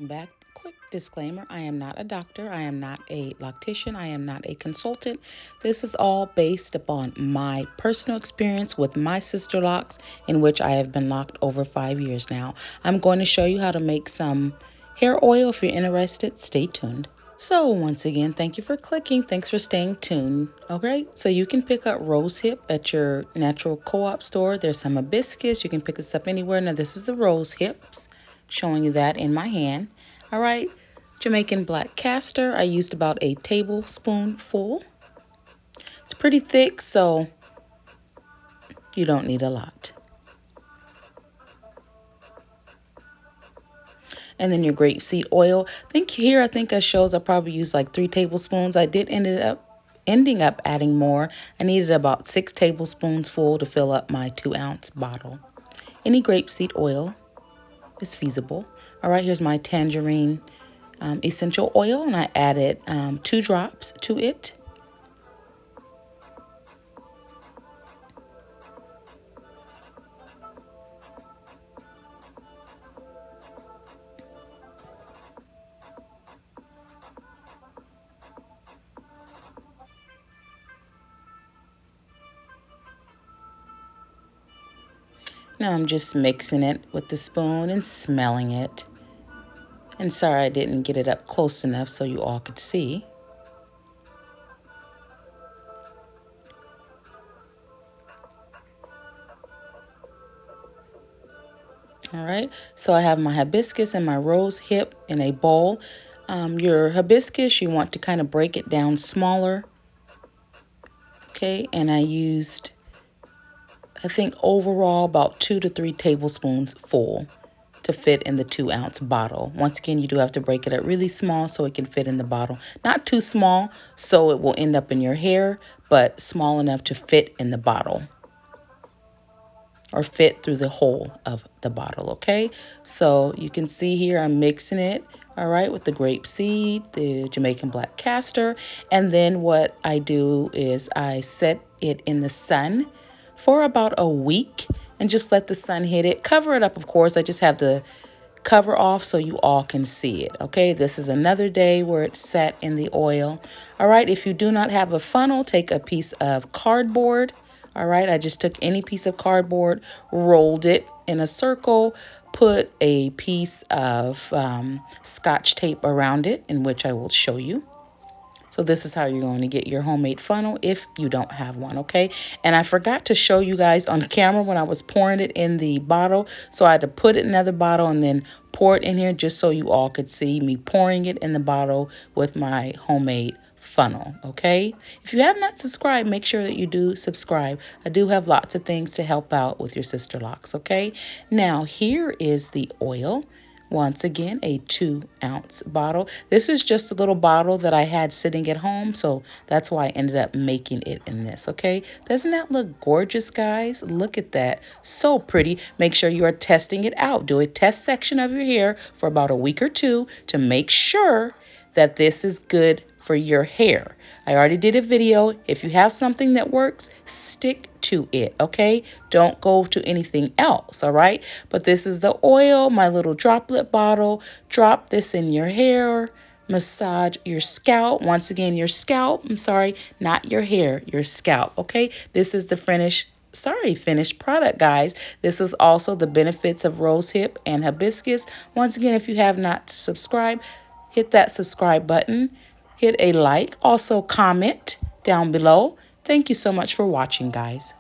Back, quick disclaimer, I am not a doctor, I am not a loctician, I am not a consultant. This is all based upon my personal experience with my sister locks, in which I have been locked over 5 years now. I'm going to show you how to make some hair oil. If you're interested, stay tuned. So once again, thank you for clicking. Thanks for staying tuned. Okay, so you can pick up rose hip at your natural co-op store. There's some hibiscus. You can pick this up anywhere. Now this is the rose hips, showing you that in my hand. All right, Jamaican black castor. I used about a tablespoonful. It's pretty thick, so you don't need a lot. And then your grapeseed oil. I think it shows I probably used like 3 tablespoons. I did ending up adding more. I needed about 6 tablespoons full to fill up my 2-ounce bottle. Any grapeseed oil is feasible. All right, here's my tangerine essential oil, and I added 2 drops to it. Now I'm just mixing it with the spoon and smelling it. And sorry I didn't get it up close enough so you all could see. All right, so I have my hibiscus and my rose hip in a bowl. Your hibiscus, you want to kind of break it down smaller. Okay, and I used, I think overall about 2 to 3 tablespoons full to fit in the 2-ounce bottle. Once again, you do have to break it up really small so it can fit in the bottle. Not too small so it will end up in your hair, but small enough to fit in the bottle or fit through the hole of the bottle. Okay, so you can see here I'm mixing it, all right, with the grape seed, the Jamaican black castor, and then what I do is I set it in the sun for about a week and just let the sun hit it. Cover it up, of course. I just have the cover off so you all can see it. Okay, this is another day where it's set in the oil. All right, if you do not have a funnel, take a piece of cardboard. All right, I just took any piece of cardboard, rolled it in a circle, put a piece of scotch tape around it, in which I will show you. So this is how you're going to get your homemade funnel if you don't have one, okay? And I forgot to show you guys on camera when I was pouring it in the bottle. So I had to put it in another bottle and then pour it in here just so you all could see me pouring it in the bottle with my homemade funnel, okay? If you have not subscribed, make sure that you do subscribe. I do have lots of things to help out with your sister locks, okay? Now, here is the oil. Once again, a 2-ounce bottle. This is just a little bottle that I had sitting at home, so that's why I ended up making it in this, okay? Doesn't that look gorgeous, guys? Look at that. So pretty. Make sure you are testing it out. Do a test section of your hair for about a week or 2 to make sure that this is good for your hair. I already did a video. If you have something that works, stick to it, okay? Don't go to anything else, all right? But this is the oil, my little droplet bottle. Drop this in your hair. Massage your scalp. Once again, your scalp. I'm sorry, not your hair, your scalp, okay? This is the finished product, guys. This is also the benefits of rosehip and hibiscus. Once again, if you have not subscribed, hit that subscribe button. Hit a like. Also comment down below. Thank you so much for watching, guys.